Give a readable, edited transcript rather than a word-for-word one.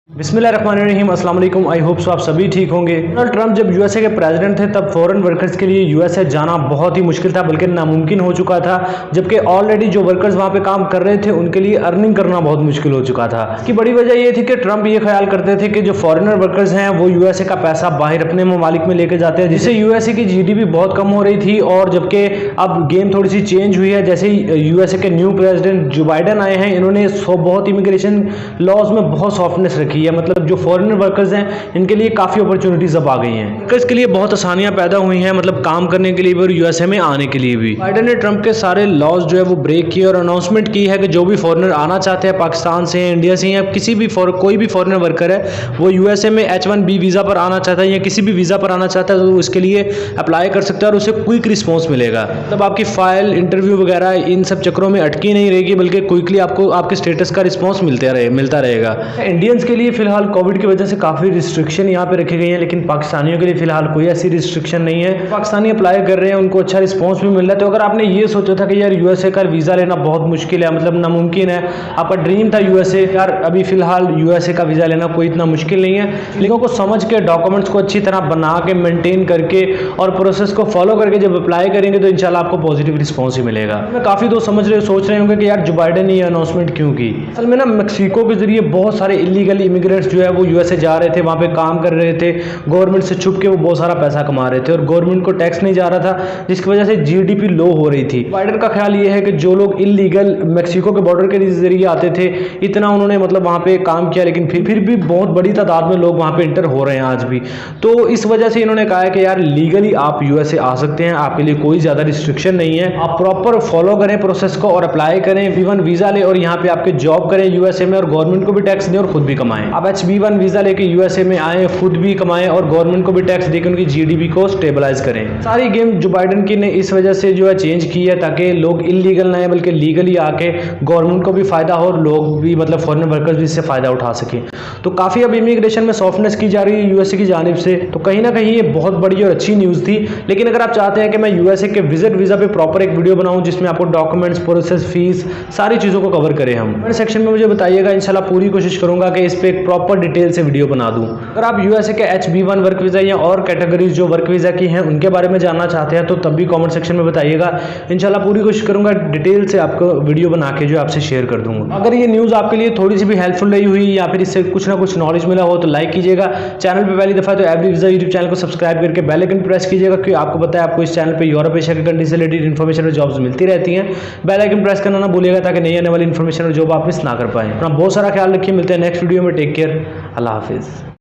बिस्मिल्लाहिर्रहमानिर्रहीम, अस्सलाम वालेकुम। आई होप सो आप सभी ठीक होंगे। डोनाल्ड ट्रंप जब यूएसए के प्रेसिडेंट थे तब फॉरेन वर्कर्स के लिए यूएसए जाना बहुत ही मुश्किल था, बल्कि नामुमकिन हो चुका था। जबकि ऑलरेडी जो वर्कर्स वहां पे काम कर रहे थे उनके लिए अर्निंग करना बहुत मुश्किल हो चुका था। इसकी बड़ी वजह यह थी कि ट्रंप ये ख्याल करते थे कि जो फॉरेनर वर्कर्स हैं वो यूएसए का पैसा बाहर अपने ममालिक में लेके जाते हैं, जिससे यूएसए की जीडीपी बहुत कम हो रही थी। और जबकि अब गेम थोड़ी सी चेंज हुई है, जैसे ही यूएसए के न्यू प्रेसिडेंट जो बाइडन आए हैं, इन्होंने बहुत इमिग्रेशन लॉज में बहुत सॉफ्टनेस रखी है। मतलब जो फॉरेनर वर्कर्स हैं इनके लिए काफ़ी अपॉर्चुनिटीज अब आ गई हैं। वर्कर्स के लिए बहुत आसानियां पैदा हुई हैं, मतलब काम करने के लिए भी और यूएसए में आने के लिए भी। बाइडन ने ट्रंप के सारे लॉज जो है वो ब्रेक किए और अनाउंसमेंट की है कि जो भी फॉरेनर आना चाहते हैं, पाकिस्तान से, इंडिया से, या किसी भी कोई भी फॉरेनर वर्कर है वो यूएसए में H1B वीज़ा पर आना चाहता है या किसी भी वीज़ा पर आना चाहता है तो उसके लिए अप्लाई कर सकता है और उसे क्विक रिस्पॉन्स मिलेगा। तब आपकी फाइल, इंटरव्यू वगैरह इन सब चक्रों में अटकी नहीं रहेगी, बल्कि क्विकली आपको आपके स्टेटस का रिस्पॉन्स मिलता रहेगा। इंडियंस के लिए फिलहाल कोविड की वजह से काफ़ी रिस्ट्रिक्शन यहाँ पे रखी गई है, लेकिन पाकिस्तानियों के लिए फिलहाल कोई ऐसी रिस्ट्रिक्शन नहीं है। पाकिस्तानी अप्लाई कर रहे हैं, उनको अच्छा रिस्पॉन्स भी मिल रहा है। तो अगर आपने ये सोचा था कि यार यूएसए का वीज़ा लेना बहुत मुश्किल है, मतलब नामुमकिन है, आपका ड्रीम था यूएसए, यार अभी फिलहाल यूएसए का वीज़ा लेना कोई इतना मुश्किल नहीं है। लोगों को समझ के, डॉक्यूमेंट्स को अच्छी तरह बना के, मेंटेन करके और प्रोसेस को फॉलो करके जब अप्लाई करेंगे तो इंशाल्लाह आपको पॉजिटिव रिस्पॉन्स ही मिलेगा। मैं काफ़ी दोस्त सोच रहे होंगे कि यार जो बाइडन ने ये अनाउंसमेंट क्यों की। असल में ना मैक्सिको के जरिए बहुत सारे इलीगल इमिग्रेंट्स जो है वो यूएसए जा रहे थे, वहाँ पे काम कर रहे थे, गवर्नमेंट से छुप के वो बहुत सारा पैसा कमा रहे थे और गवर्नमेंट को टैक्स नहीं जा रहा था, जिसकी वजह से जीडीपी लो हो रही थी। बाइडन का ख्याल ये है कि जो लोग इलीगल मैक्सिको के बॉर्डर के जरिए आते थे, इतना उन्होंने मतलब वहाँ पे काम किया, लेकिन फिर भी बहुत बड़ी तादाद में लोग वहाँ पे इंटर हो रहे हैं आज भी। तो इस वजह से इन्होंने कहा है कि यार लीगली आप यूएसए आ सकते हैं, आपके लिए कोई ज़्यादा रिस्ट्रिक्शन नहीं है, आप प्रॉपर फॉलो करें प्रोसेस को और अप्लाई करें, H1B वीज़ा ले और यहाँ पे आपके जॉब करें यूएसए में और गवर्नमेंट को भी टैक्स दें और खुद भी कमाएं। आप H1B वीज़ा लेके यूएसए में आए, खुद भी कमाएं और गवर्नमेंट को भी टैक्स देकर उनकी जीडीपी को स्टेबलाइज करें। सारी गेम जो बाइडन की ने इस वजह से जो है चेंज की है, ताकि लोग इलीगल ना आए बल्कि लीगली आके गवर्नमेंट को भी फायदा हो और लोग भी, मतलब फॉरेन वर्कर्स भी इससे फायदा उठा सकें। तो काफ़ी अब इमिग्रेशन में सॉफ्टनेस की जा रही है यूएसए की जानिब से, तो कहीं ना कहीं ये बहुत बड़ी और अच्छी न्यूज़ थी। लेकिन अगर आप चाहते हैं कि मैं यूएसए के विजिट वीज़ा पे प्रॉपर एक वीडियो बनाऊं जिसमें आपको डॉक्यूमेंट्स, प्रोसेस, फीस, सारी चीज़ों को कवर करें, हम कमेंट सेक्शन में मुझे बताइएगा। इंशाल्लाह पूरी कोशिश करूंगा कि इस पे एक प्रॉपर डिटेल से वीडियो बना दूं। अगर आप यूएसए के H1B वर्क वीज़ा या और कैटेगरीज जो वर्क वीज़ा की हैं उनके बारे में जानना चाहते हैं तो तब भी कमेंट सेक्शन में बताइएगा। इंशाल्लाह पूरी कोशिश करूंगा डिटेल से आपको वीडियो बना के जो आपसे शेयर कर दूंगा। अगर ये न्यूज़ आपके लिए थोड़ी सी भी हेल्पफुल रही हुई या फिर इससे कुछ ना कुछ नॉलेज मिला हो तो लाइक कीजिएगा। चैनल पर पहली दफ़ा तो एवरी वीज़ा यूट्यूब चैनल को सब्सक्राइब करके बेल आइकन प्रेस कीजिएगा, क्योंकि आपको पता है आपको इस चैनल पर यूरोप एशिया की कंट्री से रिलेटेड इन्फॉर्मेशन और जॉब्स मिलती रहती हैं। बेल आइकन प्रेस करना ना भूलिएगा ताकि नई आने वाली इन्फॉर्मेशन और जॉब आप मिस ना कर पाएं। अपना बहुत सारा ख्याल रखिए, मिलते हैं नेक्स्ट वीडियो में। टेक केयर, अल्लाह हाफिज़।